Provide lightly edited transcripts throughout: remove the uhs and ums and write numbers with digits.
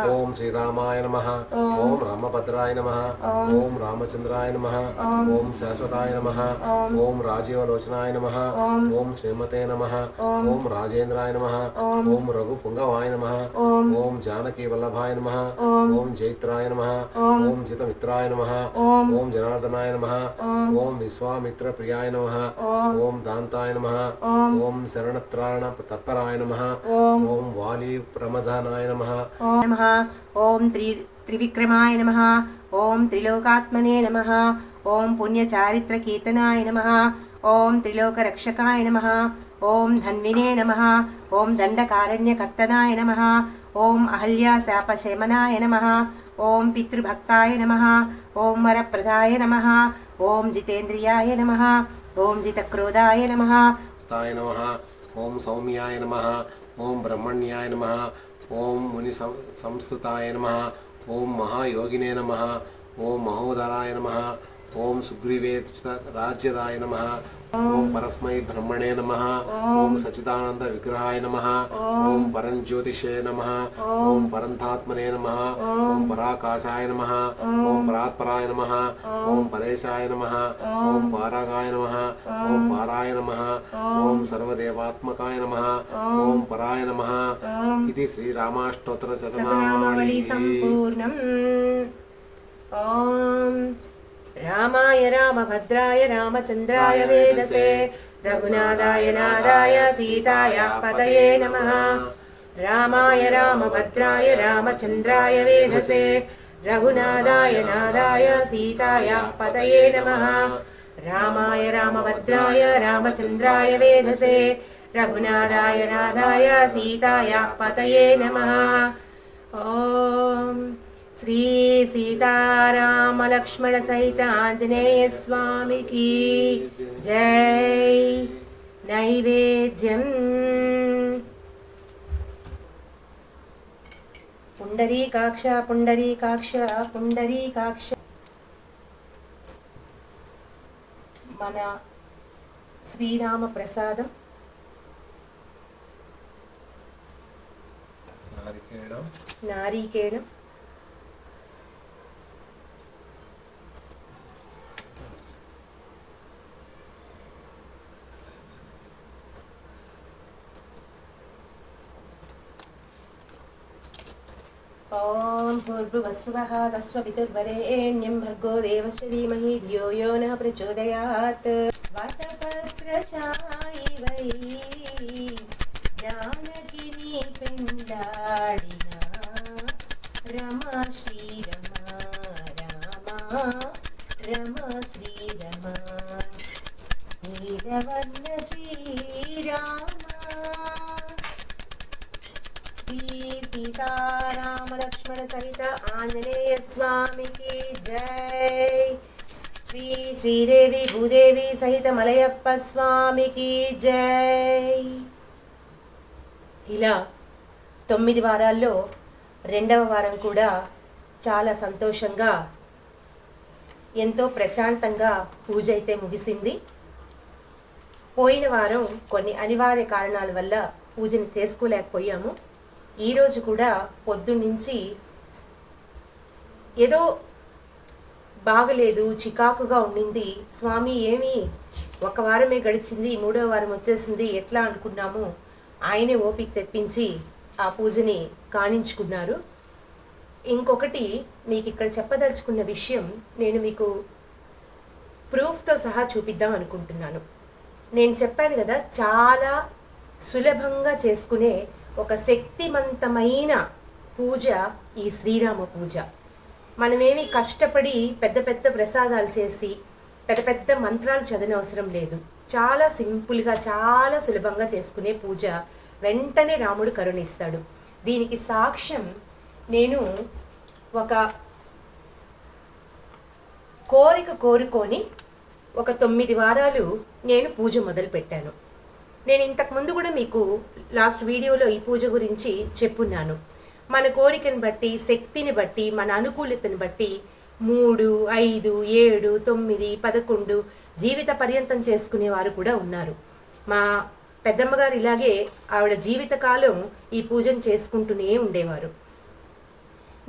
ओम श्रीरामाय नमः। ओम रामभद्राय नमः। ओम रामचंद्राय नमः। ओम शाश्वताय नमः। ओम राजीवलोचनाय नमः। ओम श्रीमते नमः। ओम राजेंद्राय नमः। ओम रघुपुंगवाय नमः। ओम जानकी वल्लभाय नमः। ओम जैत्राय नमः। ओम जितमित्राय नमः। ओम जनार्दनाय नमः। ओम विश्वामित्र प्रियाय नमः। ओम दान्ताय नमः। ओम शरणत्राण तत्पराय नमः। ओम वाली प्रमदानाय नमः। ओम त्रिविक्रमाय नमः। ओम त्रिलोकात्मने नमः। ओम पुण्यचारित्रकीर्तनाय नमः। ओम त्रिलोकरक्षकाय नमः। ओम धन्विने नमः। ओम दंडकारण्यकर्तनाय नमः। ओम अहल्याशापशमनाय नमः। ओम पितृभक्ताय नमः। ओम वरप्रदाय नमः। ओम जितेन्द्रियाय नमः। ओम जितक्रोधाय नमः। ओम सौम्याय नमः। ओम ब्रह्मण्याय नमः। ओम मुनि संस्तुताय नमः। ओम महायोगिने नमः। ओम महोदराय नमः। ओम सुग्रीवेशराज्यदाय नमः। ओम परस्मै ब्रह्मणे नमः। ओम सच्चिदानंद विग्रहाय नमः। ओम परंज्योतिषे नमः। ओम परंतात्मने नमः। ओम पराकाशाय नमः। ओम परात्पराय नमः। ओम परेशाय नमः। ओम पारागाय नमः। ओम पाराय नमः। ओम सर्वदेवात्मकाय नमः। ओम पराय नमः। इति श्रीरामाष्टोत्तर शतनामावली संपूर्णम्। ओम रामाय रामभद्राय रामचंद्राय वेदसे रघुनाथाय नाथाय सीताय पतये नमः। रामाय रामभद्राय रामचंद्राय वेदसे रघुनाथाय नाथाय सीताय पतये नमः। रामाय रामभद्राय रामचंद्राय वेदसे रघुनाथाय नाथाय सीताय पतये नमः। ओम श्री सीताराम लक्ष्मण सहित आंजनेय स्वामी की जय। नैवेद्यम पुंडरीकाक्ष पुंडरीकाक्ष पुंडरीकाक्ष। मन श्रीराम प्रसादम नारिकेळं ओम भूर्भुवस्सुवः तस्सवितुर्वरेण्यं भर्गो देवस्य धीमहि धियो यो नः प्रचोदयात्। वटपत्रशायी वै जानकी पेण्डाडिना रमा श्रीरमा रामा रमा श्रीरमा नीलवर्ण श्रीरामा। श्री सीताराम लक्ष्मण सहित आंजनेय स्वामी की जय। श्री श्रीदेवी भूदेवी सहित मलयप्प स्वामी की जय। ఇలా 9 వారాల్లో రెండవ వారం కూడా చాలా సంతోషంగా ఎంతో ప్రశాంతంగా పూజ అయితే ముగిసింది. పోయిన వారం కొన్ని అనివార్య కారణాల వల్ల పూజను చేసుకోలేకపోయాము. ఈరోజు కూడా పొద్దున్నుంచి ఏదో బాగలేదు, చికాకుగా ఉండింది. స్వామి ఏమి ఒక వారమే గడిచింది, 3వ వారం వచ్చేసింది ఎట్లా అనుకున్నాము. ఆయనే ఓపిక తెప్పించి ఆ పూజని కానించుకున్నారు. ఇంకొకటి మీకు ఇక్కడ చెప్పదలుచుకున్న విషయం నేను మీకు ప్రూఫ్తో సహా చూపిద్దాం అనుకుంటున్నాను. నేను చెప్పాను కదా, చాలా సులభంగా చేసుకునే ఒక శక్తివంతమైన పూజ ఈ శ్రీరామ పూజ. మనమేమి కష్టపడి పెద్ద పెద్ద ప్రసాదాలు చేసి పెద్ద పెద్ద మంత్రాలు చదవనవసరం లేదు. చాలా సింపుల్గా చాలా సులభంగా చేసుకునే పూజ. వెంటనే రాముడు కరుణిస్తాడు. దీనికి సాక్ష్యం నేను ఒక కోరిక కోరుకొని ఒక 9 వారాలు నేను పూజ మొదలుపెట్టాను. నేను ఇంతకుముందు కూడా మీకు లాస్ట్ వీడియోలో ఈ పూజ గురించి చెప్పున్నాను. మన కోరికను బట్టి, శక్తిని బట్టి, మన అనుకూలతను బట్టి 3, 5, 7, 9, 11 జీవిత పర్యంతం చేసుకునేవారు కూడా ఉన్నారు. మా పెద్దమ్మగారు ఇలాగే ఆవిడ జీవితకాలం ఈ పూజను చేసుకుంటూనే ఉండేవారు.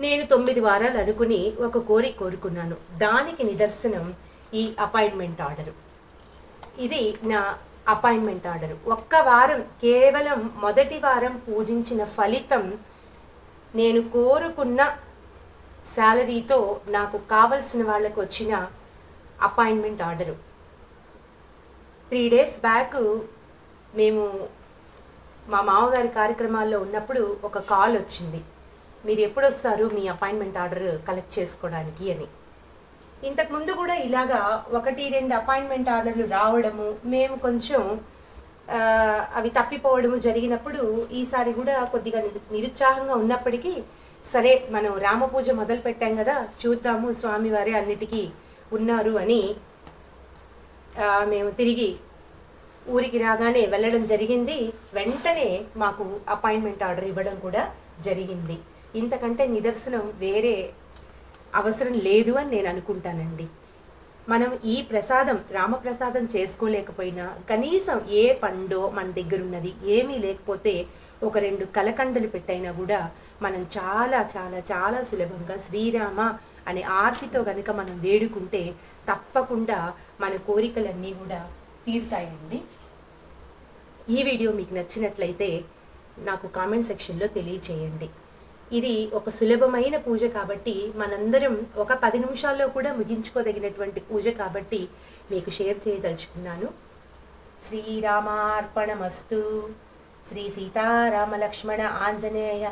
నేను 9 వారాలు అనుకుని ఒక కోరిక కోరుకున్నాను. దానికి నిదర్శనం ఈ అపాయింట్మెంట్ ఆర్డరు. ఇది నా అపాయింట్మెంట్ ఆర్డరు. ఒక్క వారం, కేవలం మొదటి వారం పూజించిన ఫలితం నేను కోరుకున్న శాలరీతో నాకు కావలసిన వాళ్ళకు వచ్చిన అపాయింట్మెంట్ ఆర్డరు. 3 days బ్యాక్ మేము మా మామగారి కార్యక్రమాల్లో ఉన్నప్పుడు ఒక కాల్ వచ్చింది, మీరు ఎప్పుడు వస్తారు మీ అపాయింట్మెంట్ ఆర్డర్ కలెక్ట్ చేసుకోవడానికి అని. ఇంతకుముందు కూడా ఇలాగా 1-2 అపాయింట్మెంట్ ఆర్డర్లు రావడము, మేము కొంచెం అవి తప్పిపోవడము జరిగినప్పుడు ఈసారి కూడా కొద్దిగా నిరుత్సాహంగా ఉన్నప్పటికీ, సరే మనం రామపూజ మొదలు పెట్టాం కదా, చూద్దాము స్వామివారే అన్నిటికీ ఉన్నారు అని మేము తిరిగి ఊరికి రాగానే వెళ్ళడం జరిగింది. వెంటనే మాకు అపాయింట్మెంట్ ఆర్డర్ ఇవ్వడం కూడా జరిగింది. ఇంతకంటే నిదర్శనం వేరే అవసరం లేదు అని నేను అనుకుంటానండి. మనం ఈ ప్రసాదం, రామప్రసాదం చేసుకోలేకపోయినా కనీసం ఏ పండో మన దగ్గర ఉన్నది ఏమీ లేకపోతే ఒక 2 కలకండలు పెట్టైనా కూడా మనం చాలా చాలా చాలా సులభంగా శ్రీరామ అనే ఆర్తితో కనుక మనం వేడుకుంటే తప్పకుండా మన కోరికలన్నీ కూడా తీరుతాయండి. ఈ వీడియో మీకు నచ్చినట్లయితే నాకు కామెంట్ సెక్షన్లో తెలియచేయండి. ఇది ఒక సులభమైన పూజ కాబట్టి, మనందరం ఒక 10 నిమిషాల్లో కూడా ముగించుకోదగినటువంటి పూజ కాబట్టి మీకు షేర్ చేయదలుచుకున్నాను. శ్రీరామార్పణమస్తు. శ్రీ సీతారామ లక్ష్మణ ఆంజనేయ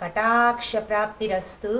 కటాక్ష ప్రాప్తిరస్తు.